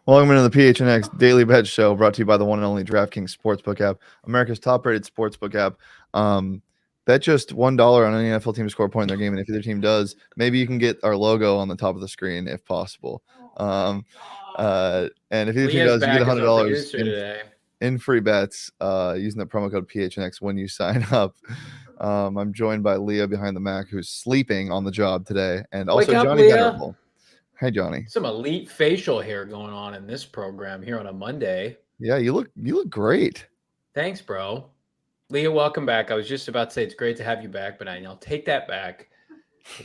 Welcome into the PHNX Daily Bet Show, brought to you by the one and only DraftKings Sportsbook app, America's top-rated sportsbook app. Bet just $1 on any NFL team to score a point in their game, and if either team does, maybe you can get our logo on the top of the screen if possible. And if either team does, you get $100 in free bets using the promo code PHNX when you sign up. I'm joined by Leah behind the Mac, who's sleeping on the job today, and also Johnny Venerable. Hey, Johnny. Some elite facial hair going on in this program here on a Monday. Yeah, you look great. Thanks, bro. Leah, welcome back. I was just about to say it's great to have you back, but I'll take that back.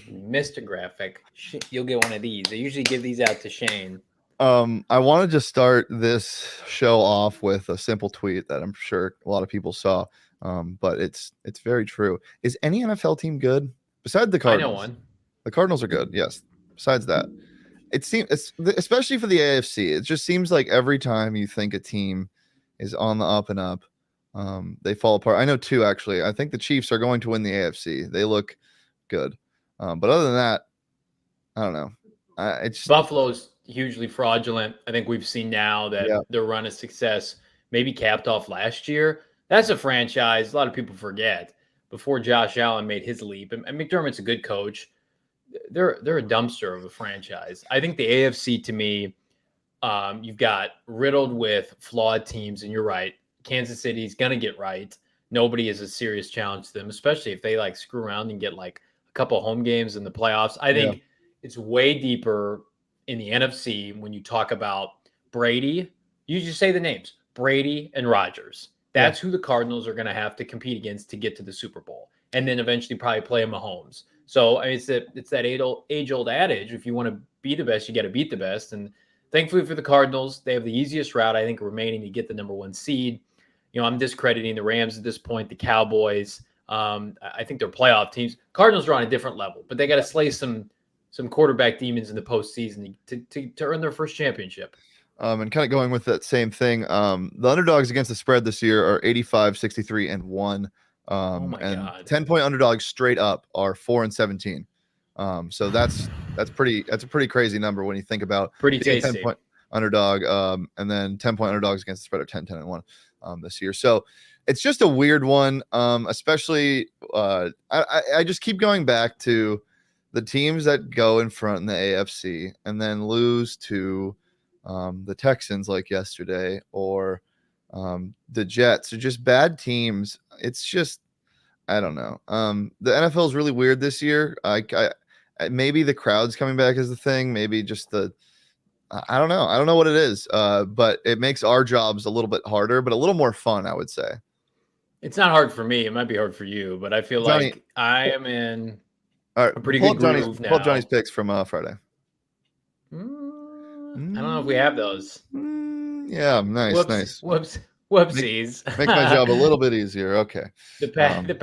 We missed a graphic. You'll get one of these. I usually give these out to Shane. I wanted to start this show off with a simple tweet that I'm sure a lot of people saw, but it's very true. Is any NFL team good besides the Cardinals? I know one. The Cardinals are good, yes. Besides that, it seems, especially for the AFC, it just seems like every time you think a team is on the up and up, they fall apart. I know two, actually. I think the Chiefs are going to win the AFC. They look good. But other than that, I don't know. It's Buffalo's hugely fraudulent. I think we've seen now that their run of success maybe capped off last year. That's a franchise a lot of people forget before Josh Allen made his leap. And McDermott's a good coach. They're a dumpster of a franchise. I think the AFC, to me, you've got riddled with flawed teams, and you're right. Kansas City's going to get right. Nobody is a serious challenge to them, especially if they screw around and get a couple home games in the playoffs. I think it's way deeper in the NFC when you talk about Brady. You just say the names, Brady and Rodgers. That's who the Cardinals are going to have to compete against to get to the Super Bowl, and then eventually probably play Mahomes. So it's that age-old adage, if you want to be the best, you got to beat the best. And thankfully for the Cardinals, they have the easiest route, I think, remaining to get the number one seed. I'm discrediting the Rams at this point, the Cowboys. I think they're playoff teams. Cardinals are on a different level, but they got to slay some quarterback demons in the postseason to earn their first championship. And kind of going with that same thing, the underdogs against the spread this year are 85, 63, and 1. And God. 10-point underdogs straight up are 4 and 17. So that's a pretty crazy number when you think about pretty tasty 10-point underdog. And then 10-point underdogs against the spread are 10, 10, and 1 this year. So it's just a weird one. Especially I just keep going back to the teams that go in front in the AFC and then lose to the Texans like yesterday, or the Jets are just bad teams. It's just, I don't know. The NFL is really weird this year. I maybe the crowd's coming back as the thing. Maybe just I don't know. I don't know what it is. But it makes our jobs a little bit harder, but a little more fun, I would say. It's not hard for me. It might be hard for you, but I feel Johnny, like I am in a pretty good groove now. Pull up Johnny's picks from Friday. I don't know if we have those. Yeah, nice. Whoopsies. Make my job a little bit easier. Okay. The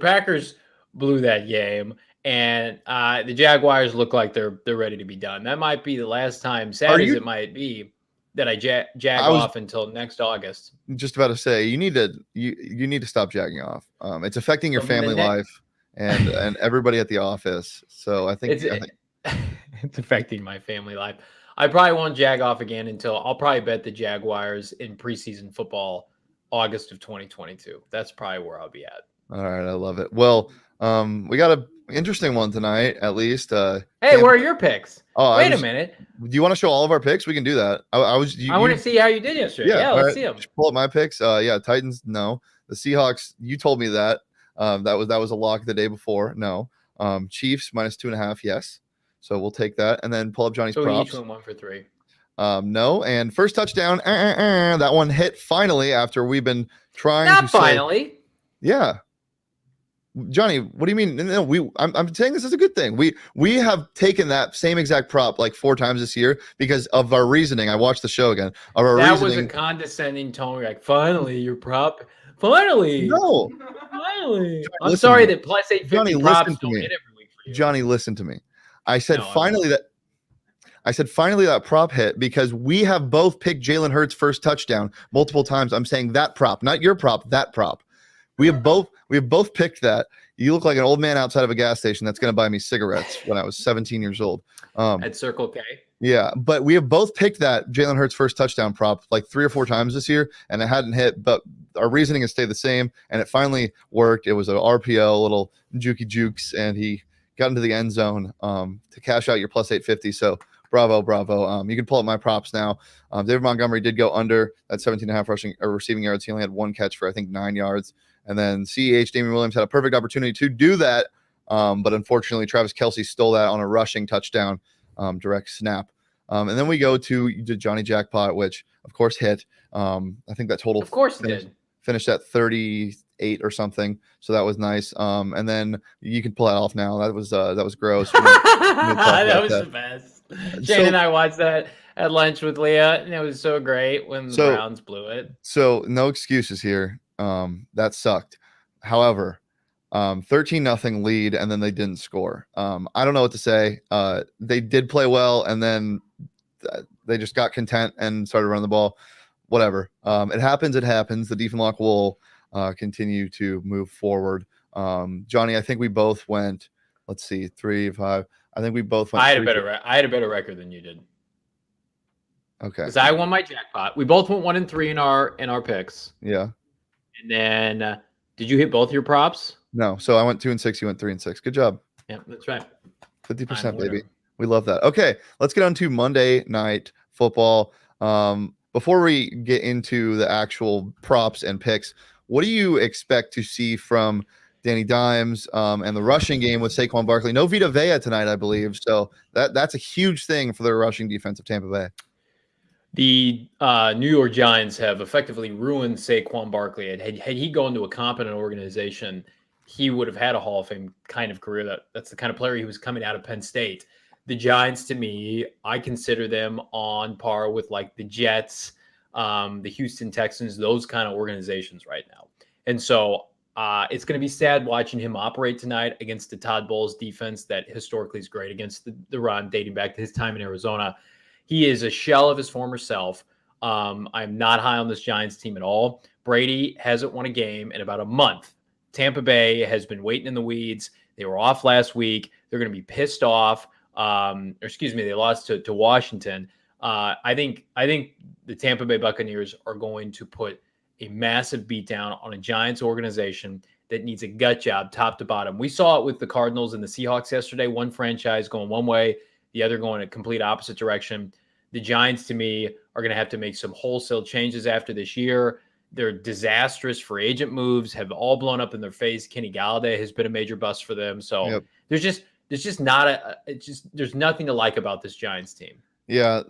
Packers blew that game, and the Jaguars look like they're ready to be done. That might be the last time, sad as it might be, that I jag off until next August. Just about to say, you need to stop jagging off. It's affecting your family life and everybody at the office. So I think it's affecting my family life. I probably won't jag off again until I'll probably bet the Jaguars in preseason football August of 2022. That's probably where I'll be at. All right. I love it. Well, we got an interesting one tonight, at least. Hey, where are your picks? Wait a minute. Do you want to show all of our picks? We can do that. I want to see how you did yesterday. Yeah, let's see them. Pull up my picks. Titans, no. The Seahawks, you told me that. That was a lock the day before. No. Chiefs -2.5, yes. So we'll take that, and then pull up Johnny's props. So each went 1 for 3. No, and first touchdown. That one hit finally after we've been trying. Not finally. Yeah, Johnny. What do you mean? No, I'm saying this is a good thing. We have taken that same exact prop 4 times this year because of our reasoning. I watched the show again. That was a condescending tone. Finally, your prop. Finally. No. Finally. I'm sorry that plus 850 props don't hit every week for you. Johnny, listen to me. I said finally that prop hit because we have both picked Jalen Hurts' first touchdown multiple times. I'm saying that prop, not your prop, that prop. We have both picked that. you look like an old man outside of a gas station that's going to buy me cigarettes when I was 17 years old. At Circle K. Yeah, but we have both picked that Jalen Hurts first touchdown prop like 3 or 4 times this year, and it hadn't hit. But our reasoning has stayed the same, and it finally worked. It was an RPO, little jukey jukes, and he got into the end zone to cash out your plus 850. So bravo. You can pull up my props now. David Montgomery did go under at 17.5 rushing or receiving yards. He only had 1 catch for I think 9 yards, and then CEH Damian Williams had a perfect opportunity to do that, but unfortunately Travis Kelce stole that on a rushing touchdown. Direct snap. And then we go to Johnny Jackpot, which of course hit. I think that total of course finished at 38 or something. So that was nice. And then you can pull that off now. That was gross. That was the best. Shane and I watched that at lunch with Leah, and it was so great when the Browns blew it. So no excuses here. That sucked. However, 13-0 lead, and then they didn't score. I don't know what to say. They did play well, and then they just got content and started running the ball. Whatever. It happens. The Diefenlock will continue to move forward. Johnny, I think we both went, let's see, 3-5. I think we both went. I had a better record than you did. Okay. Because I won my jackpot. We both went 1-3 in our picks. Yeah. And then did you hit both your props? No. So I went 2-6. You went 3-6. Good job. Yeah, that's right. 50%, baby. We love that. Okay, let's get on to Monday Night Football. Before we get into the actual props and picks, what do you expect to see from Danny Dimes and the rushing game with Saquon Barkley? No Vita Vea tonight, I believe. So that's a huge thing for the rushing defense of Tampa Bay. The New York Giants have effectively ruined Saquon Barkley. Had he gone to a competent organization, he would have had a Hall of Fame kind of career. That's the kind of player he was coming out of Penn State. The Giants, to me, I consider them on par with like the Jets, the Houston Texans, those kind of organizations right now. And so it's going to be sad watching him operate tonight against the Todd Bowles defense that historically is great against the run, dating back to his time in Arizona. He is a shell of his former self. I'm not high on this Giants team at all. Brady hasn't won a game in about a month. Tampa Bay has been waiting in the weeds. They were off last week. They're going to be pissed off. They lost to Washington. I think the Tampa Bay Buccaneers are going to put a massive beatdown on a Giants organization that needs a gut job top to bottom. We saw it with the Cardinals and the Seahawks yesterday. One franchise going one way, the other going a complete opposite direction. The Giants, to me, are going to have to make some wholesale changes after this year. Their disastrous free agent moves have all blown up in their face. Kenny Galladay has been a major bust for them. So there's nothing to like about this Giants team. Yeah.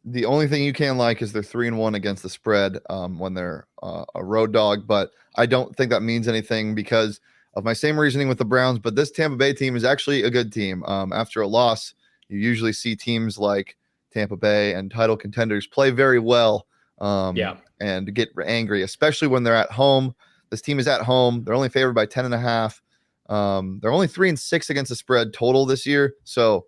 The only thing you can like is they're 3-1 against the spread when they're a road dog, but I don't think that means anything because of my same reasoning with the Browns. But this Tampa Bay team is actually a good team. After a loss, you usually see teams like Tampa Bay and title contenders play very well and get angry, especially when they're at home. This team is at home. They're only favored by 10.5. They're only 3-6 against the spread total this year. So,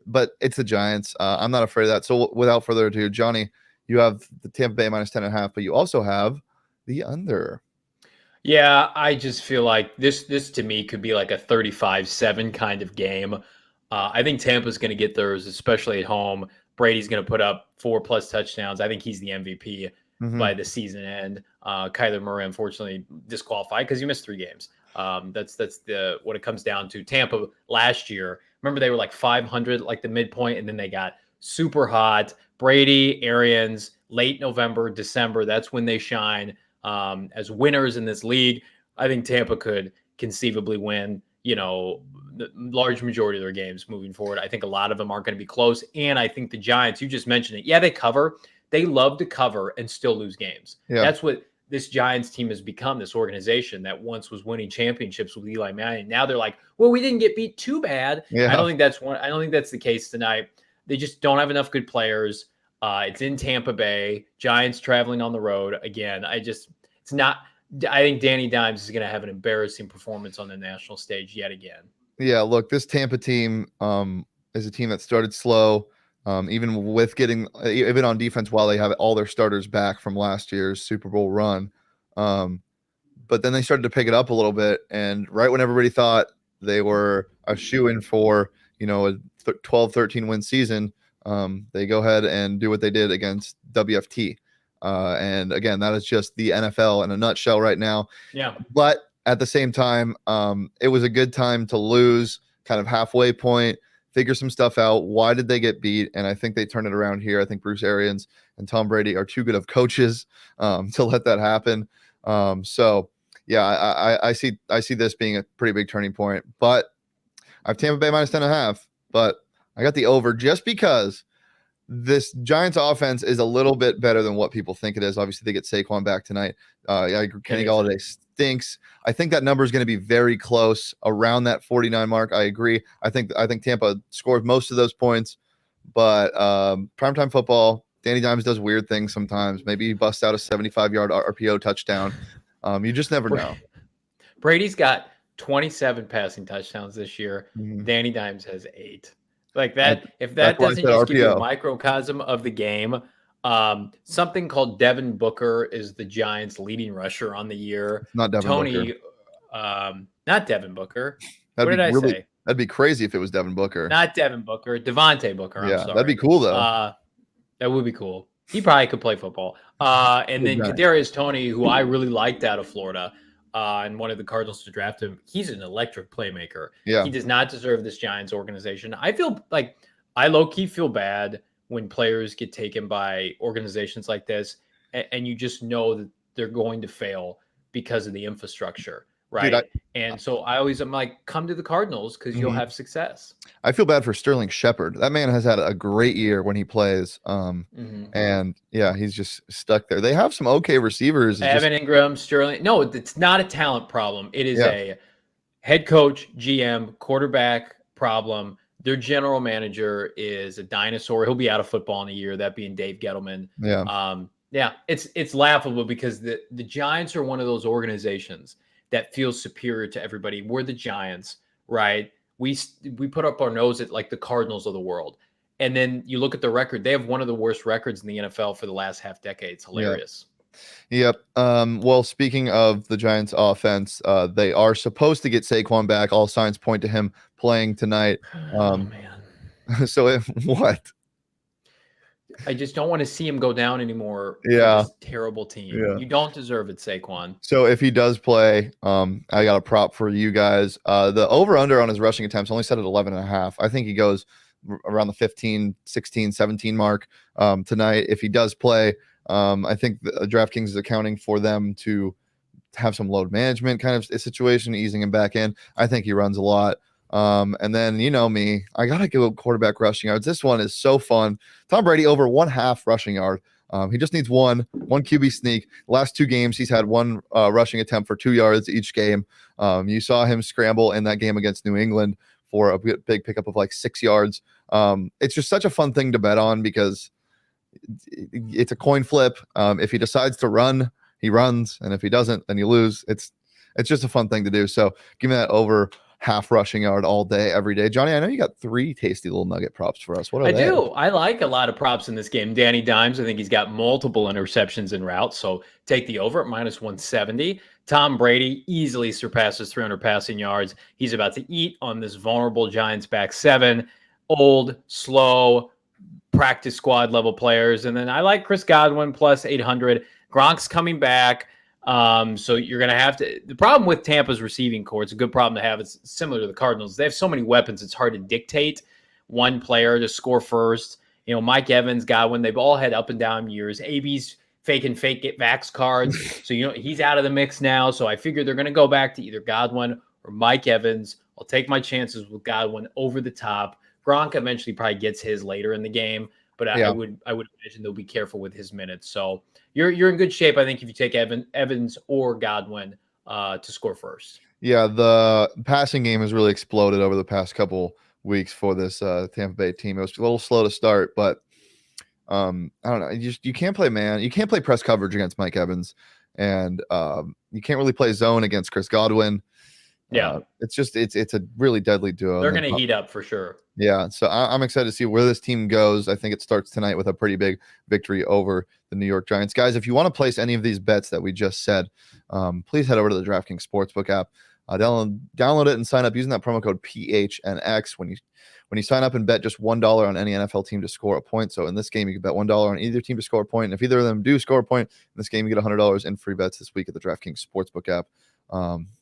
but it's the Giants. I'm not afraid of that. So without further ado, Johnny, you have the Tampa Bay minus 10.5, but you also have the under. Yeah, I just feel like this to me could be like a 35-7 kind of game. I think Tampa's going to get theirs, especially at home. Brady's going to put up 4+ touchdowns. I think he's the MVP by the season end. Kyler Murray, unfortunately, disqualified because he missed 3 games. That's what it comes down to. Tampa last year, remember they were like 500, like the midpoint, and then they got super hot. Brady, Arians, late November, December, that's when they shine as winners in this league. I think Tampa could conceivably win, the large majority of their games moving forward. I think a lot of them aren't going to be close. And I think the Giants, you just mentioned it. Yeah, they cover. They love to cover and still lose games. Yeah. That's what this Giants team has become, this organization that once was winning championships with Eli Manning. Now they're like, well, we didn't get beat too bad. Yeah. I don't think that's the case tonight. They just don't have enough good players. It's in Tampa Bay. Giants traveling on the road. Again, I think Danny Dimes is going to have an embarrassing performance on the national stage yet again. Yeah, look, this Tampa team is a team that started slow, even on defense while they have all their starters back from last year's Super Bowl run. but then they started to pick it up a little bit. And right when everybody thought they were a shoo-in for, a 12, 13 win season, they go ahead and do what they did against WFT. And again, that is just the NFL in a nutshell right now. Yeah. But at the same time, it was a good time to lose, kind of halfway point, figure some stuff out. Why did they get beat? And I think they turned it around here. I think Bruce Arians and Tom Brady are too good of coaches to let that happen. So yeah, I see this being a pretty big turning point. But I have Tampa Bay minus 10.5, but I got the over just because this Giants offense is a little bit better than what people think it is. Obviously, they get Saquon back tonight. Kenny Golladay stinks. I think that number is going to be very close around that 49 mark. I agree. I think Tampa scores most of those points, but primetime football, Danny Dimes does weird things sometimes. Maybe he busts out a 75-yard RPO touchdown. You just never know. Brady's got 27 passing touchdowns this year. Mm-hmm. Danny Dimes has 8. Like that, if that doesn't just give you a microcosm of the game, something called Devin Booker is the Giants' leading rusher on the year. It's not Devin Booker. Not Devin Booker. What did I say? That'd be crazy if it was Devin Booker. Not Devin Booker. Devontae Booker. Yeah, I'm sorry. that'd be cool though. That would be cool. He probably could play football. And then Kadarius Toney, who I really liked out of Florida. And one of the Cardinals to draft him. He's an electric playmaker. Yeah. He does not deserve this Giants organization. I feel like I low-key feel bad when players get taken by organizations like this, and you just know that they're going to fail because of the infrastructure, right? Dude, and so I'm like, come to the Cardinals because you'll have success. I feel bad for Sterling Shepard. That man has had a great year when he plays. And yeah, he's just stuck there. They have some okay receivers. Evan Ingram, Sterling. No, it's not a talent problem. It is a head coach, GM, quarterback problem. Their general manager is a dinosaur. He'll be out of football in a year, that being Dave Gettleman. Yeah. It's laughable because the Giants are one of those organizations that feels superior to everybody. We're the Giants, right? We put up our nose at like the Cardinals of the world. And then you look at the record, they have one of the worst records in the NFL for the last half decade. It's hilarious. Yep. Well, speaking of the Giants offense, they are supposed to get Saquon back. All signs point to him playing tonight. Oh man. So what? I just don't want to see him go down anymore. Yeah. For this terrible team. Yeah. You don't deserve it, Saquon. So if he does play, I got a prop for you guys. The over-under on his rushing attempts only set at 11.5. I think he goes around the 15, 16, 17 mark tonight. If he does play, I think DraftKings is accounting for them to have some load management kind of situation, easing him back in. I think he runs a lot. And then, you know me, I got to go quarterback rushing yards. This one is so fun. Tom Brady over 1/2 rushing yard. He just needs one QB sneak. Last 2 games, he's had one rushing attempt for 2 yards each game. You saw him scramble in that game against New England for a big pickup of like 6 yards. It's just such a fun thing to bet on because it's a coin flip. If he decides to run, he runs, and if he doesn't, then you lose. It's just a fun thing to do. So give me that over 1/2 rushing yard all day, every day. Johnny, I know you got 3 tasty little nugget props for us. What are they? I do. I like a lot of props in this game. Danny Dimes, I think he's got multiple interceptions en route, so take the over at -170. Tom Brady easily surpasses 300 passing yards. He's about to eat on this vulnerable Giants back 7. Old, slow, practice squad level players. And then I like Chris Godwin plus 800. Gronk's coming back. So you're going to have to – the problem with Tampa's receiving core, it's a good problem to have. It's similar to the Cardinals. They have so many weapons, it's hard to dictate one player to score first. You know, Mike Evans, Godwin, they've all had up and down years. AB's fake get vax cards. So, you know, he's out of the mix now. So I figure they're going to go back to either Godwin or Mike Evans. I'll take my chances with Godwin over the top. Gronk eventually probably gets his later in the game, but I would imagine they'll be careful with his minutes. So you're in good shape, I think, if you take Evans or Godwin to score first. Yeah, the passing game has really exploded over the past couple weeks for this Tampa Bay team. It was a little slow to start, but I don't know. You can't play man. You can't play press coverage against Mike Evans, and you can't really play zone against Chris Godwin. Yeah. It's a really deadly duo. They're going to heat up for sure. Yeah, so I'm excited to see where this team goes. I think it starts tonight with a pretty big victory over the New York Giants. Guys, if you want to place any of these bets that we just said, please head over to the DraftKings Sportsbook app. Download it and sign up using that promo code PHNX when you sign up and bet just $1 on any NFL team to score a point. So in this game, you can bet $1 on either team to score a point. And if either of them do score a point in this game, you get $100 in free bets this week at the DraftKings Sportsbook app.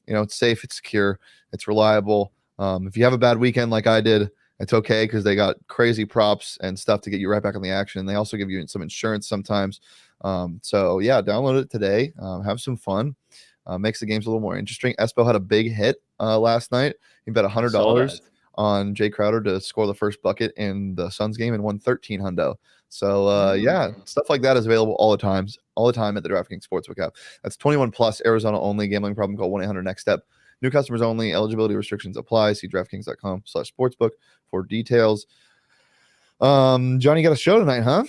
It's safe, it's secure, it's reliable. If you have a bad weekend like I did, it's okay because they got crazy props and stuff to get you right back on the action. And they also give you some insurance sometimes. So yeah, download it today. Have some fun. Makes the games a little more interesting. Espo had a big hit last night. He bet $100 on Jay Crowder to score the first bucket in the Suns game and won $1,300. So yeah, stuff like that is available all the time at the DraftKings Sportsbook app. That's 21 plus, Arizona only. Gambling problem, call 1-800-NEXT-STEP. New customers only. Eligibility restrictions apply. See DraftKings.com/sportsbook for details. Johnny, got a show tonight, huh?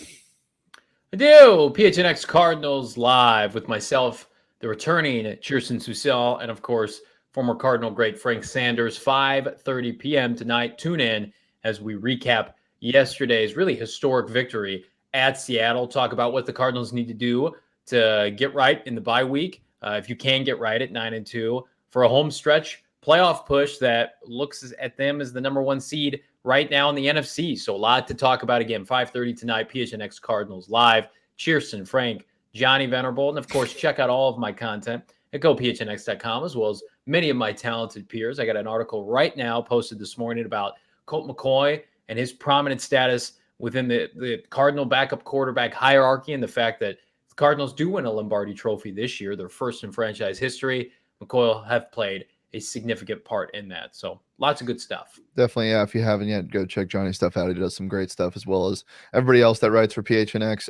I do. PHNX Cardinals live with myself, the returning Cheerson Susel, and of course, former Cardinal great Frank Sanders. 5:30 p.m. tonight. Tune in as we recap yesterday's really historic victory at Seattle. Talk about what the Cardinals need to do to get right in the bye week. If you can get right at 9-2 for a home stretch playoff push that looks at them as the number one seed right now in the NFC. So a lot to talk about. Again, 5:30 tonight, PHNX Cardinals live. Cheerson, Frank, Johnny Venerable, and of course, check out all of my content at gophnx.com, as well as many of my talented peers. I got an article right now posted this morning about Colt McCoy and his prominent status within the Cardinal backup quarterback hierarchy, and the fact that the Cardinals do win a Lombardi Trophy this year, their first in franchise history. McCoy will have played a significant part in that. So lots of good stuff. Definitely, yeah. If you haven't yet, go check Johnny's stuff out. He does some great stuff, as well as everybody else that writes for PHNX.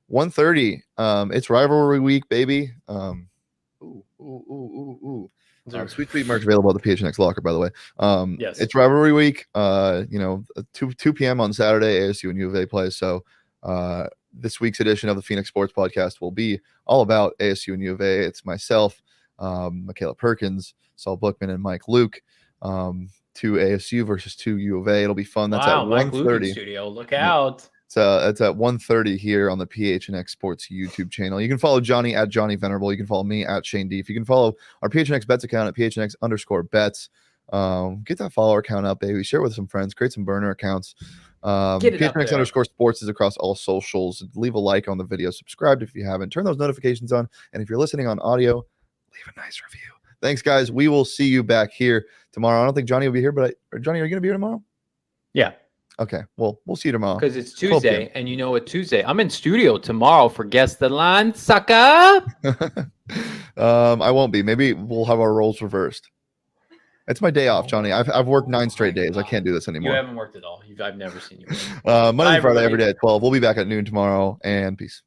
1:30. It's rivalry week, baby. Sweet merch available at the PHNX locker, by the way. Yes, it's rivalry week. 2 p.m. on Saturday, ASU and U of A play. So this week's edition of the Phoenix Sports Podcast will be all about ASU and U of A. It's myself, Michaela Perkins, Saul Bookman, and Mike Luke. 2 ASU versus 2 U of A. It'll be fun. That's at 1:30. Studio. Look out. It's at 1:30 here on the PHNX Sports YouTube channel. You can follow Johnny at Johnny Venerable. You can follow me at Shane Deef. You can follow our PHNX Bets account at PHNX_bets. Get that follower count up, baby. Share it with some friends. Create some burner accounts. PHNX_sports is across all socials. Leave a like on the video. Subscribe if you haven't. Turn those notifications on. And if you're listening on audio, leave a nice review. Thanks, guys. We will see you back here tomorrow. I don't think Johnny will be here, but Johnny, are you going to be here tomorrow? Yeah. Okay. Well, we'll see you tomorrow. Because it's Tuesday, and you know what Tuesday. I'm in studio tomorrow for Guess the Line, sucker. I won't be. Maybe we'll have our roles reversed. It's my day off, Johnny. I've worked 9 straight days. I can't do this anymore. You haven't worked at all. I've never seen you. Monday to Friday, every day at 12. We'll be back at noon tomorrow, and peace.